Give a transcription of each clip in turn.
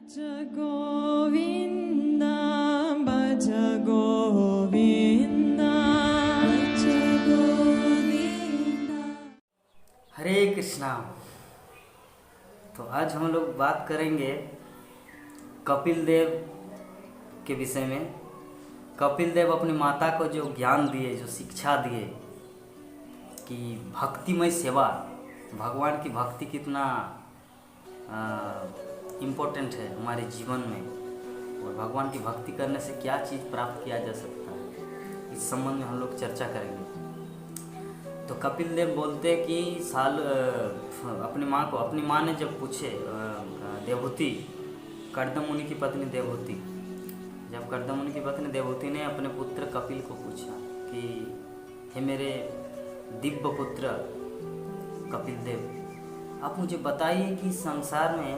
भज गोविंद भज गोविंद भज गोविंद। हरे कृष्णा। तो आज हम लोग बात करेंगे कपिल देव के विषय में। कपिल देव अपनी माता को जो ज्ञान दिए, जो शिक्षा दिए कि भक्तिमय सेवा, भगवान की भक्ति कितना इम्पोर्टेंट है हमारे जीवन में, और भगवान की भक्ति करने से क्या चीज़ प्राप्त किया जा सकता है, इस संबंध में हम लोग चर्चा करेंगे। तो कपिल देव बोलते कि अपनी माँ ने जब पूछे, देवहूति, कर्दम मुनि की पत्नी देवहूति, जब कर्दम मुनि की पत्नी देवहूति ने अपने पुत्र कपिल को पूछा कि हे मेरे दिव्य पुत्र कपिल देव, आप मुझे बताइए कि संसार में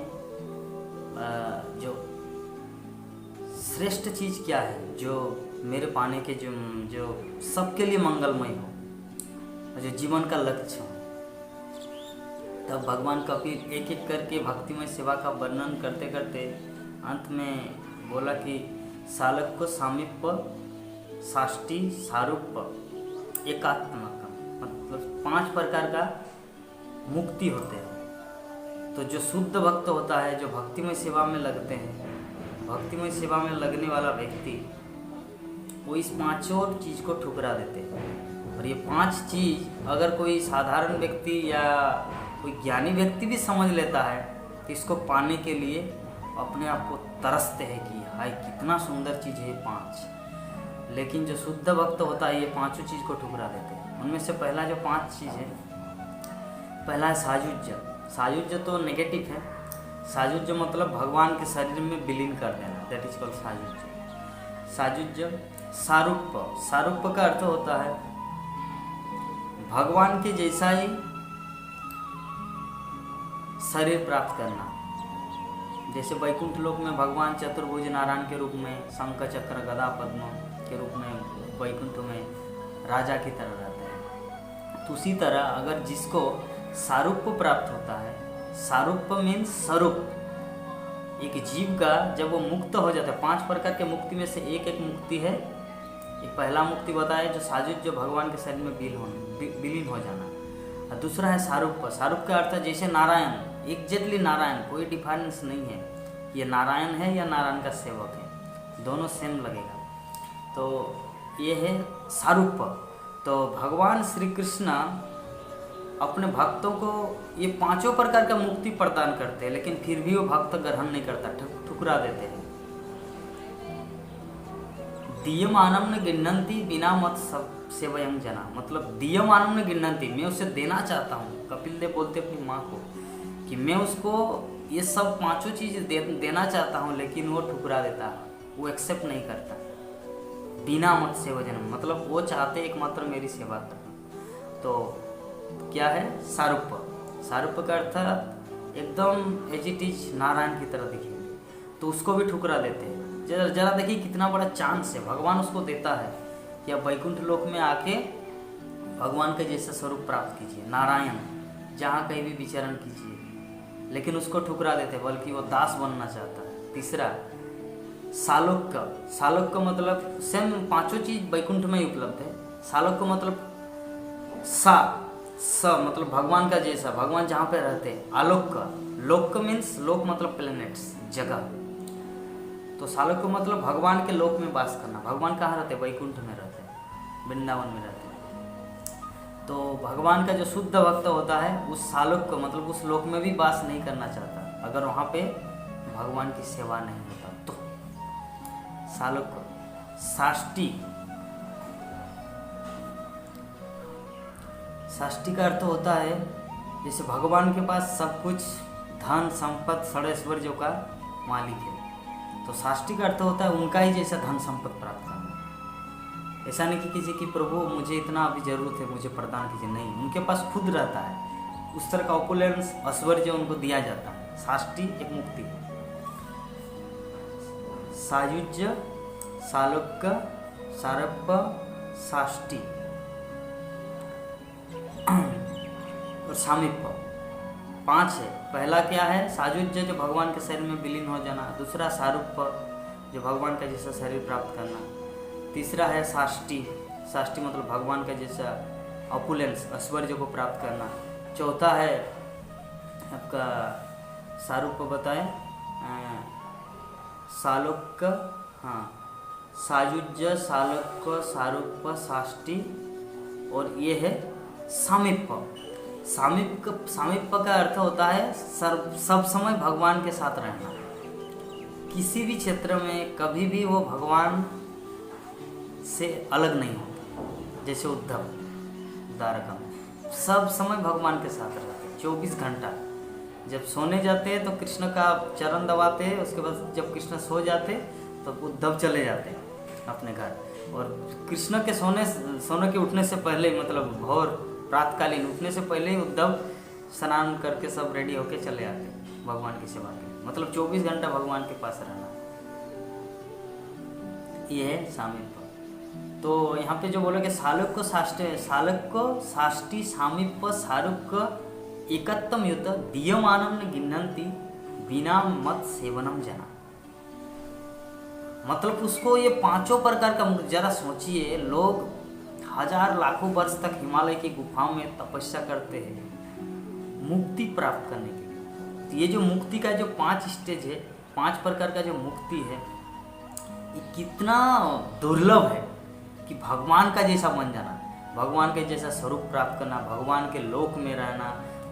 जो श्रेष्ठ चीज़ क्या है, जो मेरे पाने के जो सबके लिए मंगलमय हो, जो जीवन का लक्ष्य हो। तब भगवान कपिल एक एक करके भक्तिमय सेवा का वर्णन करते करते अंत में बोला कि सालक्य सामीप्य साष्टी सारूप्य एकात्मकम, मतलब 5 प्रकार का मुक्ति होते हैं। तो जो शुद्ध भक्त होता है, जो भक्तिमय सेवा में लगते हैं, भक्तिमय सेवा में लगने वाला व्यक्ति, वो इस 5 चीज़ को ठुकरा देते हैं। और ये 5 चीज़ अगर कोई साधारण व्यक्ति या कोई ज्ञानी व्यक्ति भी समझ लेता है तो इसको पाने के लिए अपने आप को तरसते हैं कि हाय कितना सुंदर चीज़ है 5। लेकिन जो शुद्ध भक्त होता है ये 5 चीज़ को ठुकरा देते हैं। उनमें से पहला जो 5 चीज़ है, पहला है सायुज्य। सायुज्य तो नेगेटिव है। सायुज्य मतलब भगवान के शरीर में विलीन कर देना, दैट इज कॉल्ड सायुज्य। सायुज्य। सारूप्य। सारूप्य का अर्थ होता है भगवान के जैसा ही शरीर प्राप्त करना। जैसे वैकुंठ लोक में भगवान चतुर्भुज नारायण के रूप में, शंख चक्र गदा पद्म के रूप में वैकुंठ में राजा की तरह रहते हैं। तो उसी तरह अगर जिसको सारूप्य प्राप्त होता है, सारूप्य मीन्स स्वरूप, एक जीव का जब वो मुक्त हो जाता है, 5 प्रकार के मुक्ति में से एक मुक्ति है। एक पहला मुक्ति बताया जो साजुज, जो भगवान के शरीर में विलीन हो जाना, और दूसरा है सारूप्य। सारूप्य का अर्थ है जैसे नारायण, एग्जैक्टली नारायण, कोई डिफरेंस नहीं है, ये नारायण है या नारायण का सेवक है, दोनों सेम लगेगा। तो ये है सारूप्य। तो भगवान श्री कृष्ण अपने भक्तों को ये 5 प्रकार का मुक्ति प्रदान करते हैं, लेकिन फिर भी वो भक्त ग्रहण नहीं करता, ठुकरा देते हैं। दीयमानम न गिन्नन्ति बिना मत सेवयं जना, मतलब दीयमानम न गिन्नन्ति, मैं उसे देना चाहता हूँ। कपिल देव बोलते अपनी माँ को कि मैं उसको ये सब 5 चीज़ देना चाहता हूँ, लेकिन वो ठुकरा देता है, वो एक्सेप्ट नहीं करता। बिना मत सेवयं मतलब वो चाहते एकमात्र मेरी सेवा करना। तो क्या है सारूप्य। सारूप्य का अर्थ एकदम एज इट इज नारायण की तरह दिखेंगे, तो उसको भी ठुकरा देते हैं। जरा देखिए कितना बड़ा चांस है भगवान उसको देता है कि आप वैकुंठ लोक में आके भगवान के जैसा स्वरूप प्राप्त कीजिए, नारायण, जहाँ कहीं भी विचरण कीजिए, लेकिन उसको ठुकरा देते, बल्कि वो दास बनना चाहता है। तीसरा सालोक्य। सालोक्य मतलब सेम 5 चीज वैकुंठ में ही उपलब्ध है। सालोक्य मतलब मतलब भगवान का जैसा, भगवान जहाँ पे रहते हैं। आलोक्य। लोक मीन्स लोक मतलब प्लेनेट्स, जगह। तो सालोक्य मतलब भगवान के लोक में वास करना। भगवान कहाँ रहते हैं? वैकुंठ में रहते हैं, वृंदावन में रहते हैं। तो भगवान का जो शुद्ध भक्त होता है उस सालोक्य मतलब उस लोक में भी वास नहीं करना चाहता, अगर वहाँ पे भगवान की सेवा नहीं होता तो। सालोक्य। साष्टी। साष्टी का अर्थ होता है जैसे भगवान के पास सब कुछ धन संपत्ति षडैश्वर्यों का मालिक है, तो साष्टी का अर्थ होता है उनका ही जैसा धन संपत्ति प्राप्त करना। ऐसा नहीं कि किसी की प्रभु मुझे इतना अभी जरूरत है, मुझे प्रदान कीजिए, नहीं, उनके पास खुद रहता है, उस तरह का ऑपुलेंस ऐश्वर्य उनको दिया जाता है। साष्टी एक मुक्ति है। सायुज्य, सालोक्य, सारूप्य, साष्टी और सामीप्य। 5 है। पहला क्या है? साजुज्य, जो भगवान के शरीर में विलीन हो जाना। दूसरा सारूप, जो भगवान का जैसा शरीर प्राप्त करना। तीसरा है साष्टी, साष्टी मतलब भगवान का जैसा ऑपुलेंस, ऐश्वर्य को प्राप्त करना। चौथा है आपका सारूप बताएं, सालोक्य, हाँ, साजुज्य, सालोक्य, सारूप, साष्टी, और ये है सामीप्य। सामीप्य का अर्थ होता है सब समय भगवान के साथ रहना। किसी भी क्षेत्र में कभी भी वो भगवान से अलग नहीं होता। जैसे उद्धव द्वारका में सब समय भगवान के साथ रहते, 24 घंटा। जब सोने जाते हैं तो कृष्ण का चरण दबाते हैं, उसके बाद जब कृष्ण सो जाते तो उद्धव चले जाते अपने घर। और कृष्ण के सोने के उठने से पहले, मतलब भोर प्रातकालीन उठने से पहले ही उद्धव स्नान करके सब रेडी होके चले आते भगवान की सेवा के लिए। मतलब 24 घंटा भगवान के पास रहना, ये है सामीप्य। तो यहाँ पे जो बोले कि सालोक्य साष्टी सामीप्य सारूप्य एकत्तम युत दीयमानं गिन्नन्ति बिना मत सेवनम जना। मतलब उसको ये 5 प्रकार का, जरा सोचिए, लोग 1000 लाखों वर्ष तक हिमालय की गुफाओं में तपस्या करते हैं मुक्ति प्राप्त करने के लिए। तो ये जो मुक्ति का जो 5 स्टेज है, 5 प्रकार का जो मुक्ति है, ये कितना दुर्लभ है कि भगवान का जैसा बन जाना, भगवान के जैसा स्वरूप प्राप्त करना, भगवान के लोक में रहना,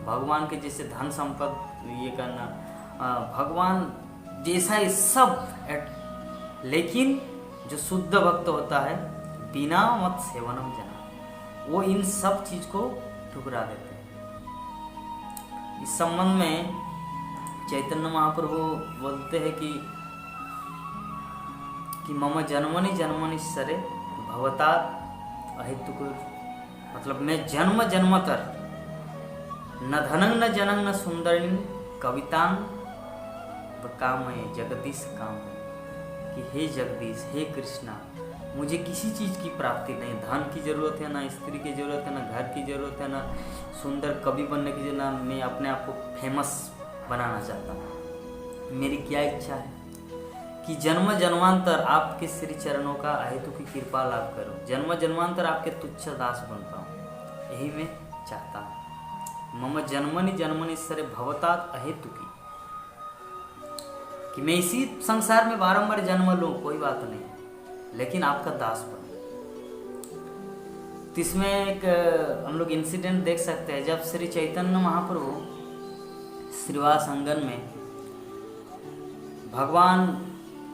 भगवान के जैसे धन संपत्ति ये करना, भगवान जैसा ही सब। लेकिन जो शुद्ध भक्त होता है बिना मत सेवनम जना, वो इन सब चीज को ठुकरा देते हैं। इस संबंध में चैतन्य महाप्रभु बोलते हैं कि मम जन्मनि जन्मनि सरे भवता अहेतुक, मतलब मैं जन्म जन्मतर न धनं न जनं न सुंदरिन कवितां कामये जगदीश कामये, कि हे जगदीश, हे कृष्णा, मुझे किसी चीज़ की प्राप्ति नहीं, धन की ज़रूरत है, ना स्त्री की ज़रूरत है, ना घर की ज़रूरत है, ना सुंदर कवि बनने की ज़रूरत, ना मैं अपने आप को फेमस बनाना चाहता हूँ। मेरी क्या इच्छा है कि जन्म जन्मांतर आपके श्री चरणों का अहेतु की कृपा लाभ करूँ, जन्म जन्मांतर आपके तुच्छ दास बन पाऊँ, यही मैं चाहता हूँ। मम जन्मनि जन्मनि सरे भवतात अहेतु की, कि मैं इसी संसार में बारंबार जन्म लूँ, कोई बात नहीं, लेकिन आपका दास बनो। तो इसमें एक हम लोग इंसिडेंट देख सकते हैं, जब श्री चैतन्य महाप्रभु श्रीवास अंगन में भगवान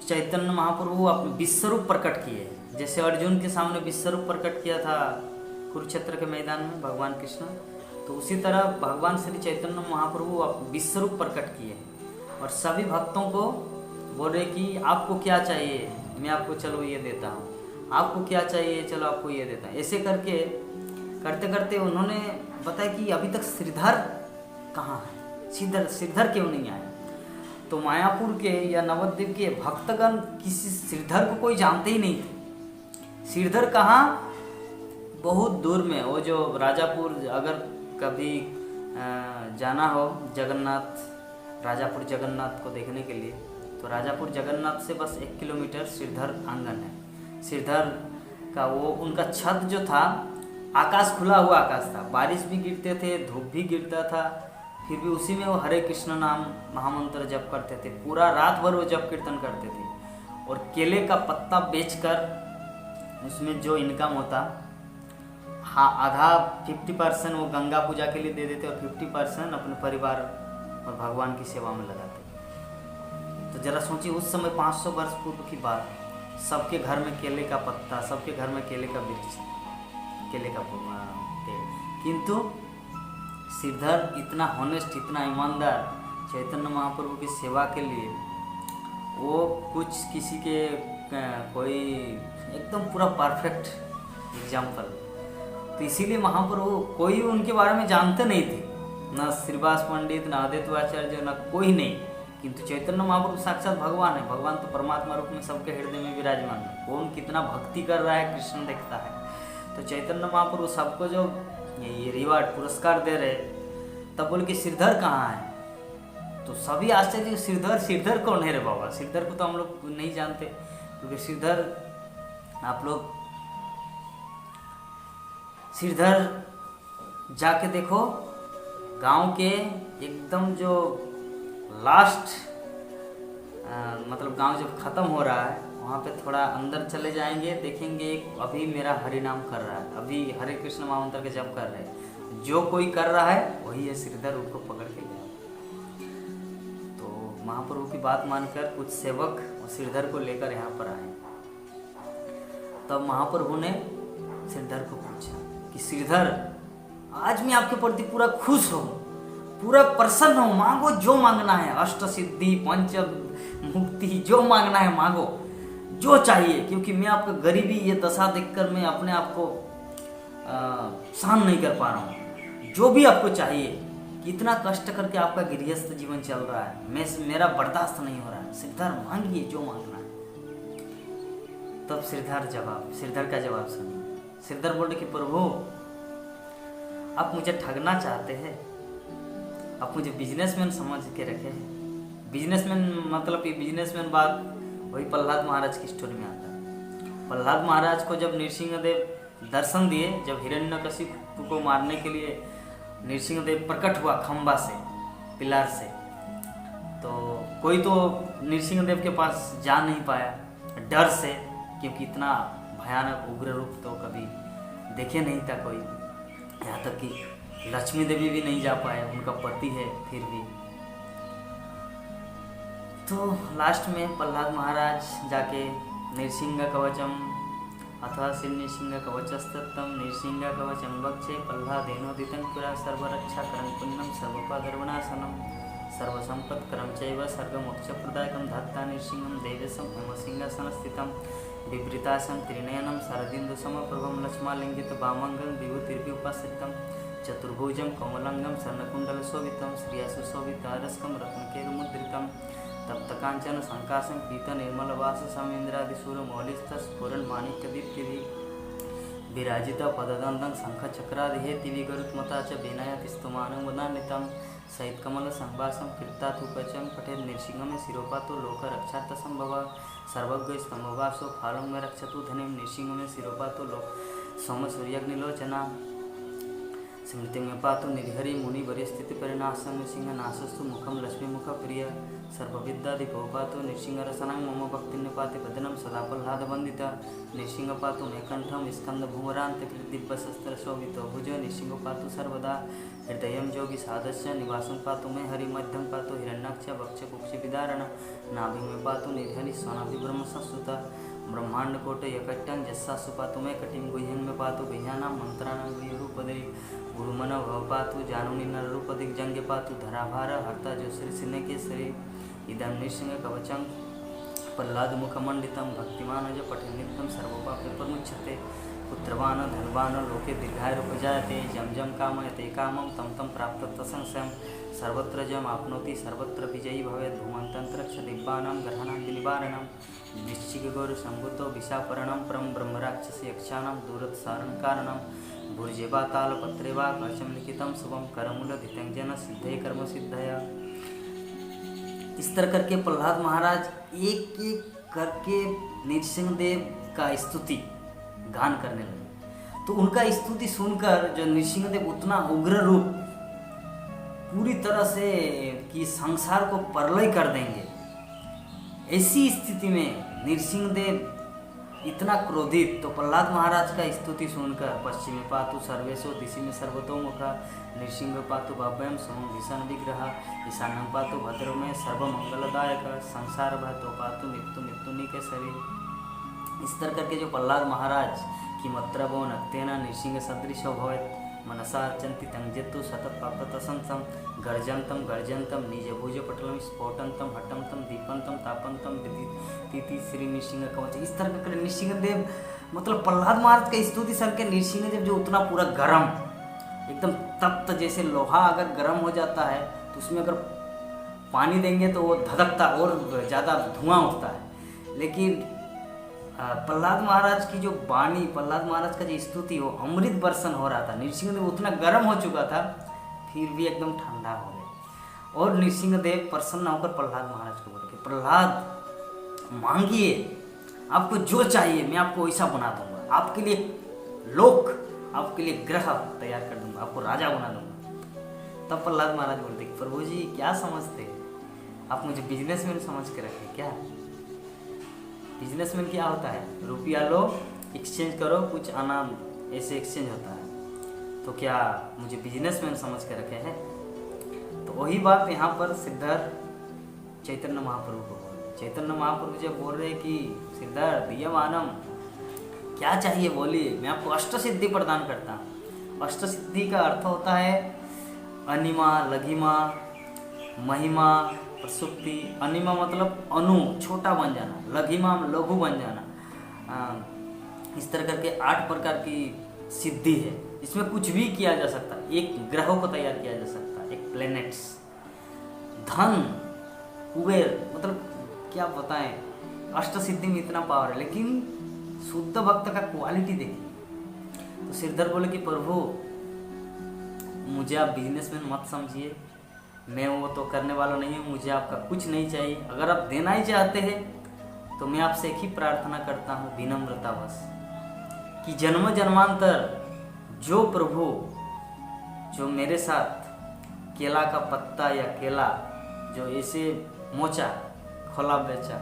चैतन्य महाप्रभु अपने विश्वरूप प्रकट किए, जैसे अर्जुन के सामने विश्वरूप प्रकट किया था कुरुक्षेत्र के मैदान में भगवान कृष्ण, तो उसी तरह भगवान श्री चैतन्य महाप्रभु विश्वरूप प्रकट किए और सभी भक्तों को बोल रहे कि आपको क्या चाहिए, मैं आपको चलो ये देता हूँ, आपको क्या चाहिए, चलो आपको ये देता हूँ। ऐसे करके करते करते उन्होंने बताया कि अभी तक श्रीधर कहाँ है, श्रीधर क्यों नहीं आए। तो मायापुर के या नवद्वीप के भक्तगण किसी श्रीधर को कोई जानते ही नहीं थे। श्रीधर कहाँ, बहुत दूर में, वो जो राजापुर, अगर कभी जाना हो जगन्नाथ, राजापुर जगन्नाथ को देखने के लिए, तो राजापुर जगन्नाथ से बस 1 किलोमीटर श्रीधर आंगन है। श्रीधर का वो उनका छत जो था, आकाश खुला हुआ आकाश था, बारिश भी गिरते थे, धूप भी गिरता था, फिर भी उसी में वो हरे कृष्ण नाम महामंत्र जप करते थे, पूरा रात भर वो जप कीर्तन करते थे। और केले का पत्ता बेचकर उसमें जो इनकम होता, हाँ, आधा 50% वो गंगा पूजा के लिए दे देते और 50% अपने परिवार और भगवान की सेवा में लगाते। तो जरा सोचिए, उस समय 500 वर्ष पूर्व की बात, सबके घर में केले का पत्ता, सबके घर में केले का वृक्ष, केले का पेड़, किंतु श्रीधर इतना हॉनेस्ट, इतना ईमानदार चैतन्य महाप्रभु की सेवा के लिए, वो कुछ किसी के कोई एकदम पूरा परफेक्ट एग्जाम्पल। तो इसीलिए महाप्रभु कोई उनके बारे में जानते नहीं थे, न श्रीवास पंडित, न अद्वैताचार्य, न कोई नहीं, किंतु चैतन्य महाप्रभु साक्षात भगवान है। भगवान तो परमात्मा रूप में सबके हृदय में विराजमान है, कौन कितना भक्ति कर रहा है कृष्ण देखता है। तो चैतन्य महाप्रभु सबको जो ये रिवार्ड पुरस्कार दे रहे, तब बोले कि श्रीधर कहाँ है? तो सभी आश्चर्य, श्रीधर कौन है रे बाबा? श्रीधर को तो हम लोग नहीं जानते, क्योंकि श्रीधर आप लोग श्रीधर जाके देखो, गांव के एकदम जो लास्ट मतलब गांव जब ख़त्म हो रहा है वहाँ पे थोड़ा अंदर चले जाएंगे, देखेंगे एक अभी मेरा हरि नाम कर रहा है, अभी हरे कृष्ण महामंत्र के जप कर रहे हैं, जो कोई कर रहा है वही है श्रीधर, उनको पकड़ के गया। तो महाप्रभु की बात मानकर कुछ सेवक श्रीधर को लेकर यहाँ पर आए। तब महाप्रभु ने श्रीधर को पूछा कि श्रीधर, आज मैं आपके प्रति पूरा खुश हूँ, पूरा प्रसन्न हूँ, मांगो जो मांगना है, अष्ट सिद्धि पंच मुक्ति जो मांगना है मांगो, जो चाहिए, क्योंकि मैं आपका गरीबी ये दशा देखकर मैं अपने आप को सहन नहीं कर पा रहा हूँ। जो भी आपको चाहिए, कितना कष्ट करके आपका गृहस्थ जीवन चल रहा है, मेरा बर्दाश्त नहीं हो रहा है, श्रीधर मांगिए जो मांगना है। तब श्रीधर का जवाब सुनिए। श्रीधर बोले कि प्रभु, आप मुझे ठगना चाहते हैं, आप मुझे बिजनेसमैन समझ के रखे हैं। बिजनेसमैन मतलब ये बिजनेसमैन बात वही प्रहलाद महाराज की स्टोरी में आता है। प्रहलाद महाराज को जब नृसिंहदेव दर्शन दिए, जब हिरण्यकशिपु को मारने के लिए नृसिंहदेव प्रकट हुआ खंबा से, पिलर से, तो कोई तो नृसिंहदेव के पास जा नहीं पाया डर से, क्योंकि इतना भयानक उग्र रूप तो कभी देखे नहीं था कोई। यहाँ तक कि लक्ष्मी देवी भी नहीं जा पाए, उनका पति है फिर भी। तो लास्ट में प्रहलाद महाराज जाके नृसिंह कवचम अथवा श्री नृसिंह कवचस्तम नृसिंह कवचम वक्षे प्रहलादेनोदितं पुरा सर्वरक्षा करं पुण्यम सर्वपादर्वणासनम सर्वसंपत्करं चैव सर्वमोक्षप्रदायकं धात्ता नृसिंहं देवेशं हेमसिंहासनस्थितं बिभृतासं त्रिनयनं शरदिन्दुसमप्रभं लक्ष्मालिङ्गित वामंगं विभूतिर्व्युपासितं चतुर्भुजं कमलांगं स्वर्णकुण्डलशोभितं श्रियासुशोभितारस्कं रत्नकेरुमुद्रितं तप्तकांचन संकाशं पीतनिर्मलवाससं इन्द्रादिशूलमौलिस्तस्फुरन्माणिक्यदीप्तिभिः विराजिता पददन्तं शङ्खचक्रादिहेतिभिः गरुत्मता च विनयतिस्तुमानं वदान्वितं सहितकमलसंवासं कीर्ताथुपचं पठेत् नृसिंहं शिरोपातो लोकरक्षार्थसंभवः सर्वज्ञस्तम्भवासो फालं मे रक्षतु धनिं नृसिंहं शिरोपातो सोमसूर्याग्निलोचना स्मृति में पातु निर्हरि मुनि वरीय स्थिति परिनाशम नृसिंह नाशस्तु मुखम लक्ष्मी मुख प्रिय सर्वविद्यादिको पातु नृसिंह रसनं मम भक्ति निपाति पदनम सदा प्रह्लाद वंदिता नृसिंह पातु मे कंठम स्कंद भूमरांत दिव्यशस्त्र शोभितो भुज नृसिंह पातु सर्वदा हृदय जोगी साधस्य निवासं पातु मे हरि मध्यम पातु हिरण्याक्ष वक्ष कुक्षि विदारण नाभि में पातु निर्हरि सोनाभि ब्रह्म संस्कृता ब्रह्मांड कोट यकट्यं जस्सा सुपातु में कटिं गुह्यं में पातु गुह्यानां मंत्राणां गुह्यरूपदे गुरुमन भव पातु जानुनि नररूपदिक जंगे पातु धराभार हर्ता जो श्री सिने के श्री इदं नृसिंह कवचं प्रह्लाद मुखमंडितं भक्तिमान ज पठे नित्यं सर्वपापे प्रमुच्यते पुत्रवान धनवान लोके दीर्घायुरुपजायते जम जम कामयते कामं तं तं प्राप्त संशयं सर्वत्र जम आपनोति सर्वत्र विजयी भवेत् धूमन्तंत्रक्ष दिव्यानां ग्रहाणां निवारणं वृश्चिक गौर संभूतो विशापरणं परम ब्रह्मराक्षस यक्षाणां दूरत्सारण कारणं भुर्जेवा तालपत्रेवा कवचं लिखितं शुभं करमूलधितं जन सिद्धे कर्म सिद्धया। इस तरह करके प्रहलाद महाराज एक एक करके नृसिंहदेव का स्तुति गान करने लगे। तो उनका स्तुति सुनकर जो नृसिंहदेव उतना उग्र रूप पूरी तरह से कि संसार को प्रलय कर देंगे, ऐसी स्थिति में नृसिंहदेव इतना क्रोधित। तो प्रहलाद महाराज का स्तुति सुनकर पश्चिमी पातु सर्वेशो दिशि में सर्वतोमुखा नृसिंह पातु भव्यम समं भीषण विग्रह ईशान्यं पातु भद्र में सर्वमंगलदायक संसार भतो पातु मृत्यु मृत्युनि के शरीर। इस तरह करके जो प्रहलाद महाराज की मत्रवो नक्तेना नृसिंह सदृशो भवेत् मनसा अर्चन्ति तंजेतु सतत पापतसंसं गर्जन्तं गर्जन्तं निजभुज पटलं स्फोटन्तं हटन्तं दीपन्तं तापन्तं विदिति श्री नृसिंह कवच। इस तरह का नृसिंहदेव मतलब प्रहलाद महाराज का स्तुति सुन के नृसिंहदेव जो उतना पूरा गर्म एकदम तप्त, जैसे लोहा अगर गर्म हो जाता है तो उसमें अगर पानी देंगे तो वो धधकता और ज़्यादा धुआं उठता है। लेकिन प्रहलाद महाराज की जो वाणी, प्रहलाद महाराज का जो स्तुति, वो अमृत वर्षण हो रहा था। नृसिंहदेव उतना गर्म हो चुका था, फिर भी एकदम ठंडा हो गए। और नृसिंहदेव प्रसन्न होकर प्रहलाद महाराज को बोले कि प्रहलाद मांगिए, आपको जो चाहिए मैं आपको वैसा बना दूंगा, आपके लिए लोक, आपके लिए ग्रह तैयार कर दूंगा, आपको राजा बना दूंगा। तब प्रहलाद महाराज बोलते कि प्रभु जी क्या समझते, आप मुझे बिजनेसमैन समझ के रखे क्या? बिजनेसमैन क्या होता है? रुपया लो, एक्सचेंज करो, कुछ आना, ऐसे एक्सचेंज होता है। तो क्या मुझे बिजनेसमैन समझ के रखे हैं? तो वही बात यहाँ पर सिद्धार्थ चैतन्य महाप्रभु को बोल रहे। चैतन्य महाप्रभु जब बोल रहे कि सिद्धार्थ दीयमानम क्या चाहिए बोलिए, मैं आपको अष्ट सिद्धि प्रदान करता हूँ। अष्ट सिद्धि का अर्थ होता है अनिमा, लघिमा, महिमा, प्रसुप्ति। अनिमा मतलब अनु, छोटा बन जाना, लघिमा लघु बन जाना। इस तरह करके 8 प्रकार की सिद्धि है। इसमें कुछ भी किया जा सकता है, एक ग्रहों को तैयार किया जा सकता है, एक प्लैनेट्स। धन, कुबेर, मतलब क्या बताएं, अष्ट सिद्धि में इतना पावर है। लेकिन शुद्ध भक्त का क्वालिटी देखिए। तो सिरधर बोले कि प्रभु मुझे आप बिजनेसमैन मत समझिए, मैं वो तो करने वाला नहीं हूँ, मुझे आपका कुछ नहीं चाहिए। अगर आप देना ही चाहते हैं तो मैं आपसे एक ही प्रार्थना करता हूँ विनम्रतावश कि जन्म जन्मांतर जो प्रभु जो मेरे साथ केला का पत्ता या केला जो ऐसे मोचा खोला बेचा,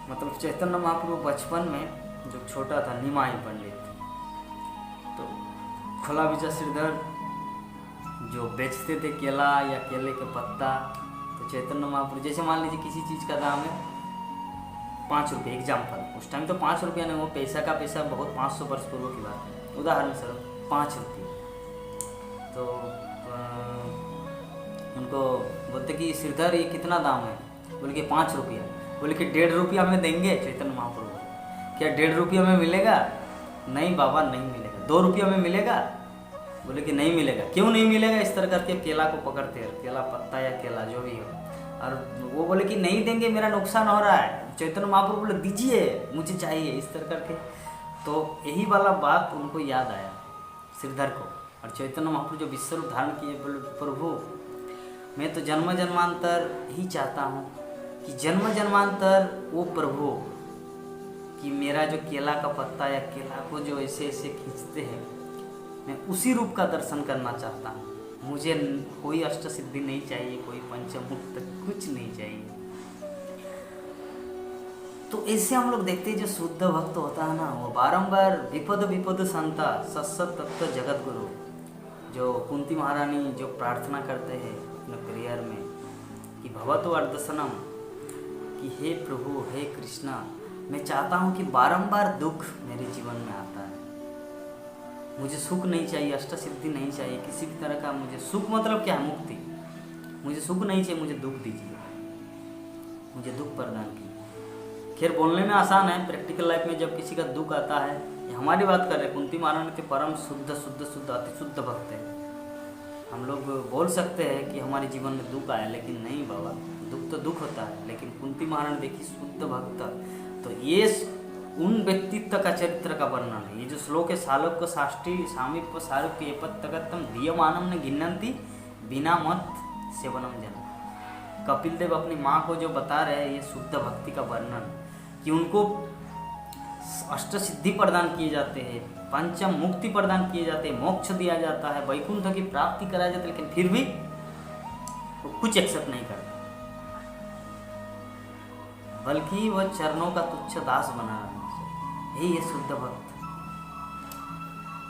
मतलब चैतन्य महाप्रभु बचपन में जो छोटा था निमाई पंडित, तो खोला बेचा श्रीधर जो बेचते थे केला या केले का पत्ता। तो चैतन्य महाप्रभु जैसे मान लीजिए किसी चीज़ का दाम है 5 रुपये, एग्जाम्पल, उस टाइम तो 5 रुपया नहीं, वो पैसा का पैसा बहुत 500 वर्ष पूर्व की बात है, उदाहरण स्वरूप 5 रुपये। तो उनको बोलते कि श्रीधर ये कितना दाम है? बोले कि 5 रुपया। बोले कि 1.5 रुपया हमें देंगे? चैतन्य महाप्रभु क्या 1.5 रुपया में मिलेगा? नहीं बाबा नहीं मिलेगा। 2 रुपया में मिलेगा? बोले कि नहीं मिलेगा। क्यों नहीं मिलेगा? इस तरह करके केला को पकड़ते हैं, केला पत्ता या केला जो भी हो, और वो बोले कि नहीं देंगे, मेरा नुकसान हो रहा है। चैतन्य महाप्रभु बोले दीजिए, मुझे चाहिए, इस तरह करके। तो यही वाला बात उनको याद आया श्रीधर को। और चैतन्य महाप्रभु जो विश्वरूप धारण किए, बोले प्रभु मैं तो जन्म जन्मांतर ही चाहता हूँ कि जन्म जन्मांतर वो प्रभु कि मेरा जो केला का पत्ता या केला को जो ऐसे ऐसे खींचते हैं, मैं उसी रूप का दर्शन करना चाहता हूँ। मुझे कोई अष्ट सिद्धि नहीं चाहिए, कोई पंचमुक्त कुछ नहीं चाहिए। तो ऐसे हम लोग देखते हैं जो शुद्ध भक्त होता है ना, वो बारंबार विपद विपद संता सत्सत तत्व जगत गुरु, जो कुंती महारानी जो प्रार्थना करते हैं अपने प्रेयर में कि भवतो अर्दसनम, कि हे प्रभु हे कृष्णा, मैं चाहता हूँ कि बारंबार दुख मेरे जीवन में आता है, मुझे सुख नहीं चाहिए, अष्ट सिद्धि नहीं चाहिए, किसी भी तरह का मुझे सुख, मतलब क्या है? मुक्ति। मुझे सुख नहीं चाहिए, मुझे दुख दीजिए, मुझे दुख प्रदान कीजिए। खैर बोलने में आसान है, प्रैक्टिकल लाइफ में जब किसी का दुख आता है, हमारी बात कर रहे हैं, कुंती महारानी के परम शुद्ध शुद्ध शुद्ध अति शुद्ध भक्त है। हम लोग बोल सकते हैं कि हमारे जीवन में दुख आया, लेकिन नहीं बाबा, दुख तो दुख होता है, लेकिन कुंती महारानी देखी शुद्ध भक्त। तो ये उन व्यक्तित्व का चरित्र का वर्णन है। ये जो श्लोक है, सालोक साष्टी सामीप्य सारूप्य एपत्तगतम दीयमानम न गिन्नन्ति बिना मत सेवनम जन। कपिल देव अपनी माँ को जो बता रहे हैं, ये शुद्ध भक्ति का वर्णन, कि उनको अष्ट सिद्धि प्रदान किए जाते हैं, पंचम मुक्ति प्रदान किए जाते हैं, मोक्ष दिया जाता है, वैकुंठ की प्राप्ति कराई जाती है, लेकिन फिर भी वो कुछ एक्सेप्ट नहीं करते, बल्कि वह चरणों का तुच्छ दास बना रहना चाहिए। यही है शुद्ध भक्त।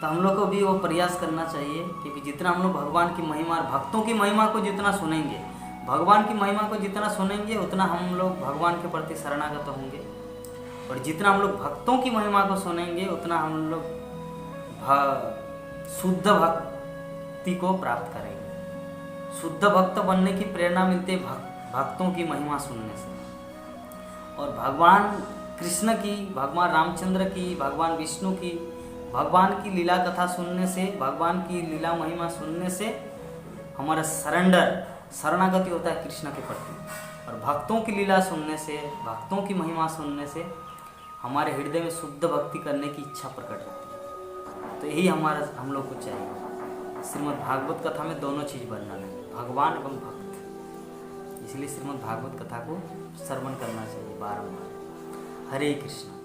तो हम लोग को भी वो प्रयास करना चाहिए, क्योंकि जितना हम लोग भगवान की महिमा, भक्तों की महिमा को जितना सुनेंगे, भगवान की महिमा को जितना सुनेंगे, उतना हम लोग भगवान के प्रति शरणागत होंगे। और जितना हम लोग भक्तों की महिमा को सुनेंगे, उतना हम लोग शुद्ध भक्ति को प्राप्त करेंगे। शुद्ध भक्त बनने की प्रेरणा मिलती है भक्तों की महिमा सुनने से। और भगवान कृष्ण की, भगवान रामचंद्र की, भगवान विष्णु की, भगवान की लीला कथा सुनने से, भगवान की लीला महिमा सुनने से हमारा शरणागति होता है कृष्ण के प्रति। और भक्तों की लीला सुनने से, भक्तों की महिमा सुनने से हमारे हृदय में शुद्ध भक्ति करने की इच्छा प्रकट होती है। तो यही हम लोग को चाहिए। श्रीमद् भागवत कथा में दोनों चीज़ वर्णन है, भगवान एवं भक्त। इसलिए श्रीमद् भागवत कथा को श्रवण करना चाहिए बारंबार। हरे कृष्ण।